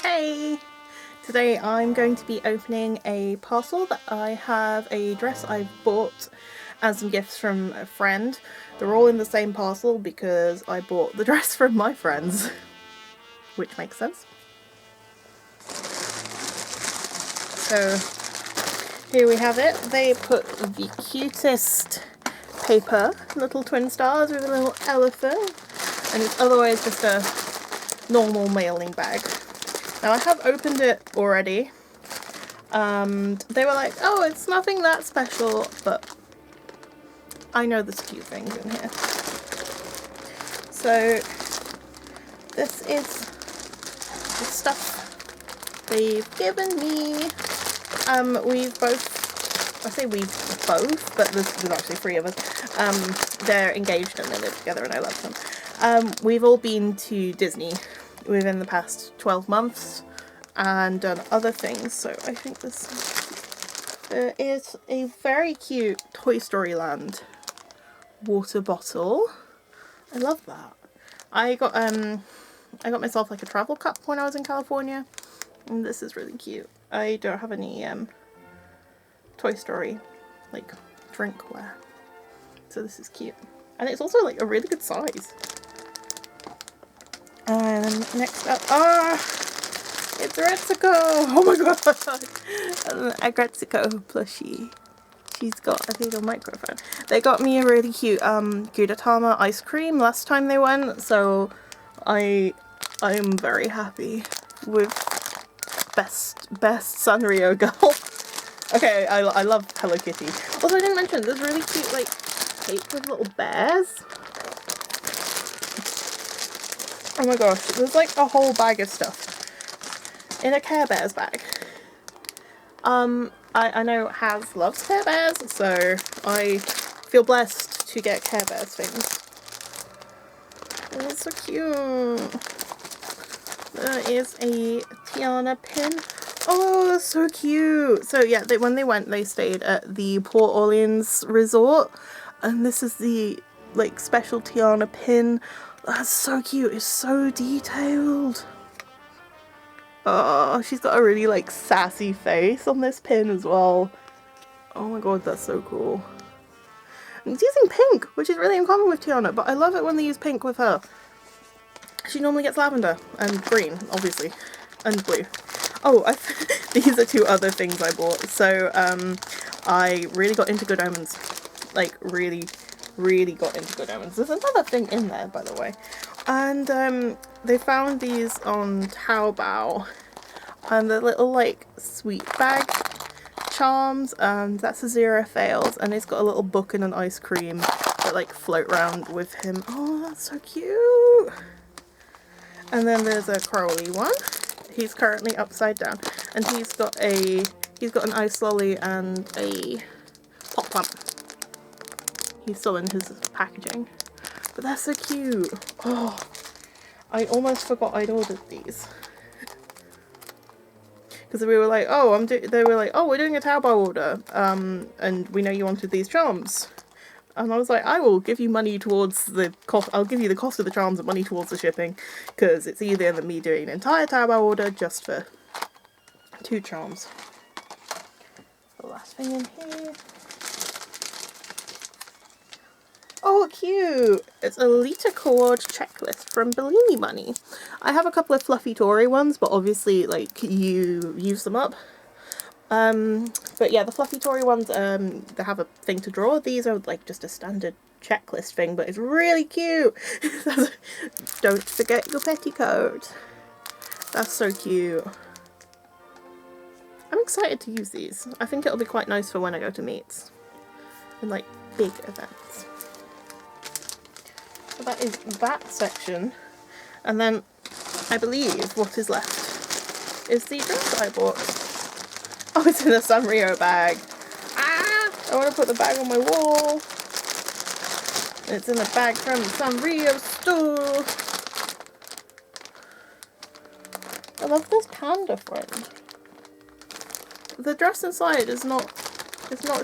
Hey! Today I'm going to be opening a parcel that I have a dress I've bought and some gifts from a friend. They're all in the same parcel because I bought the dress from my friends, which makes sense. So here we have it. They put the cutest paper, little twin stars with a little elephant, and it's otherwise just a normal mailing bag. Now I have opened it already, and they were like, oh, it's nothing that special, but I know there's cute things in here. So this is the stuff they've given me. We've both, I say we both, but there's actually 3 of us. They're engaged and they live together and I love them. We've all been to Disney within the past 12 months and done other things, so I think this is a very cute Toy Story Land water bottle. I love that. I got myself like a travel cup when I was in California, and this is really cute. I don't have any Toy Story like drinkware, so this is cute, and it's also like a really good size. And next up, it's Retsuko! Oh my god! A Retsuko plushie. She's got a little microphone. They got me a really cute Gudetama ice cream last time they went, so I am very happy with best Sanrio girl. Okay, I love Hello Kitty. Also, I didn't mention there's really cute like cake with little bears. Oh my gosh, there's like a whole bag of stuff in a Care Bears bag. I know Haz loves Care Bears, so I feel blessed to get Care Bears things. Oh, it's so cute. There is a Tiana pin. Oh, that's so cute. So yeah, when they went, they stayed at the Port Orleans resort, and this is the like special Tiana pin. That's so cute. It's so detailed. Oh, she's got a really like sassy face on this pin as well. Oh my god, that's so cool. And it's using pink, which is really uncommon with Tiana, but I love it when they use pink with her. She normally gets lavender and green, obviously, and blue. Oh, these are 2 other things I bought. So I really got into Good Omens, like really got into Good Omens. There's another thing in there, by the way. And they found these on Taobao, and the little like sweet bag charms, and that's a 0 fails, and it's got a little book and an ice cream that like float around with him. Oh, that's so cute. And then there's a Crowley one. He's currently upside down, and he's got an ice lolly and a pop pump. He's still in his packaging. But that's so cute. Oh, I almost forgot I'd ordered these. Because we were like, oh, they were like, oh, we're doing a Taobao order. And we know you wanted these charms. And I was like, I will give you money towards the cost. I'll give you the cost of the charms and money towards the shipping. Because it's easier than me doing an entire Taobao order just for 2 charms. The last thing in here. Oh, cute! It's a Lolita Cord checklist from Bellini Money. I have a couple of fluffy Tory ones, but obviously, like, you use them up. But yeah, the fluffy Tory ones, they have a thing to draw. These are, like, just a standard checklist thing, but it's really cute! Don't forget your petticoat. That's so cute. I'm excited to use these. I think it'll be quite nice for when I go to meets. And, like, big events. So that is that section, and then I believe what is left is the dress I bought. Oh, it's in a Sanrio bag. Ah! I want to put the bag on my wall. It's in a bag from the Sanrio store. I love this panda friend. The dress inside is not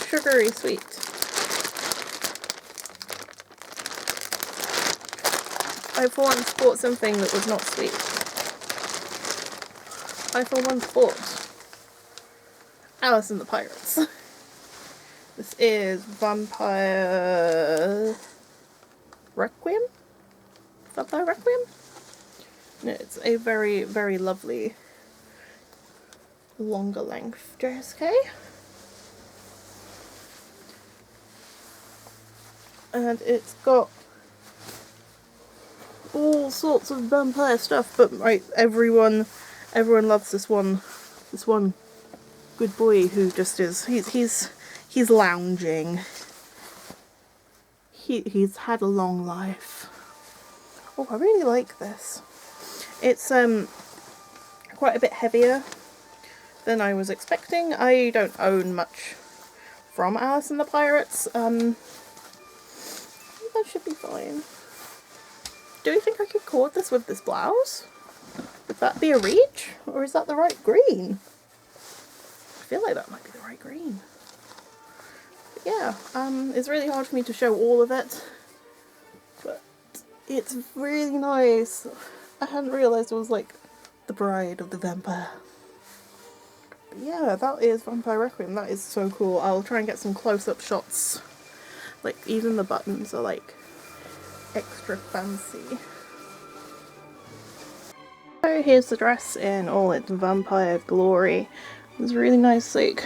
sugary sweet. I for once bought something that was not sweet. I for once bought Alice and the Pirates. This is Vampire Requiem? Vampire Requiem? No, it's a very, very lovely longer length JSK. And it's got all sorts of vampire stuff, but right, everyone loves this one good boy who just is, he's lounging. He's had a long life. Oh, I really like this. It's quite a bit heavier than I was expecting. I don't own much from Alice and the Pirates. That should be fine. Do you think I could cord this with this blouse? Would that be a reach? Or is that the right green? I feel like that might be the right green. But yeah, it's really hard for me to show all of it. But it's really nice. I hadn't realised it was like the bride of the vampire. But yeah, that is Vampire Requiem. That is so cool. I'll try and get some close-up shots. Like, even the buttons are like extra fancy. So here's the dress in all its vampire glory. There's a really nice like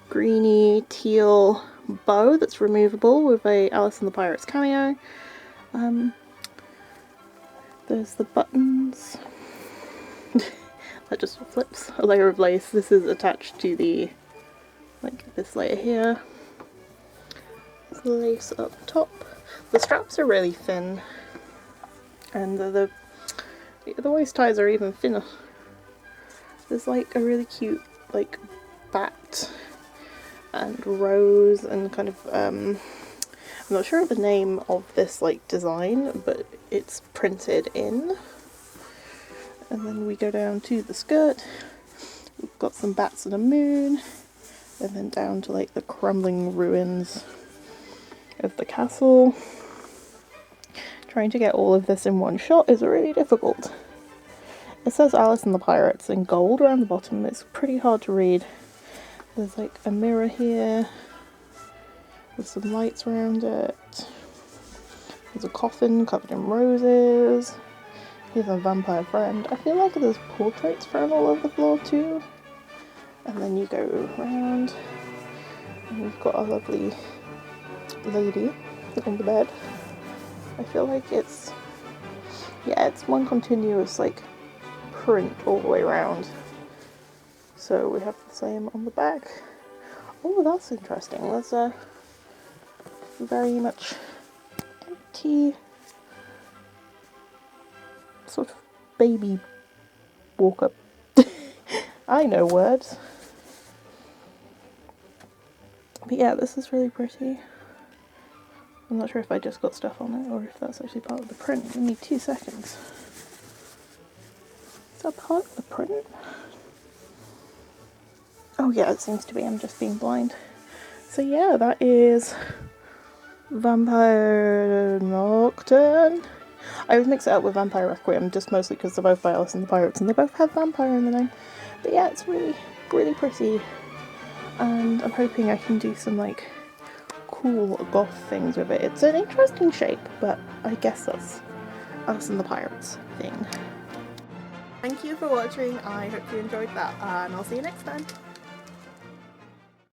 greeny teal bow that's removable with a Alice and the Pirates cameo. There's the buttons. That just flips. A layer of lace. This is attached to the, like this layer here. There's lace up top. The straps are really thin, and the waist ties are even thinner. There's like a really cute like bat and rose and kind of I'm not sure of the name of this like design, but it's printed in. And then we go down to the skirt. We've got some bats and a moon, and then down to like the crumbling ruins of the castle. Trying to get all of this in one shot is really difficult. It says Alice and the Pirates in gold around the bottom. It's pretty hard to read. There's like a mirror here with some lights around it. There's a coffin covered in roses. Here's a vampire friend. I feel like there's portraits thrown all over the floor too. And then you go around and you've got a lovely lady on the bed. I feel like it's, yeah, it's one continuous like print all the way around. So we have the same on the back. Oh, that's interesting. There's a very much empty sort of baby walk up. I know words. But yeah, this is really pretty. I'm not sure if I just got stuff on it or if that's actually part of the print. Give me 2 seconds. Is that part of the print? Oh yeah, it seems to be. I'm just being blind. So yeah, that is Vampire Nocturne. I always mix it up with Vampire Requiem, just mostly because they're both by Alice and the Pirates and they both have vampire in the name. But yeah, it's really, really pretty. And I'm hoping I can do some like cool goth things with it. It's an interesting shape, but I guess that's Alice and the Pirates thing. Thank you for watching. I hope you enjoyed that, and I'll see you next time.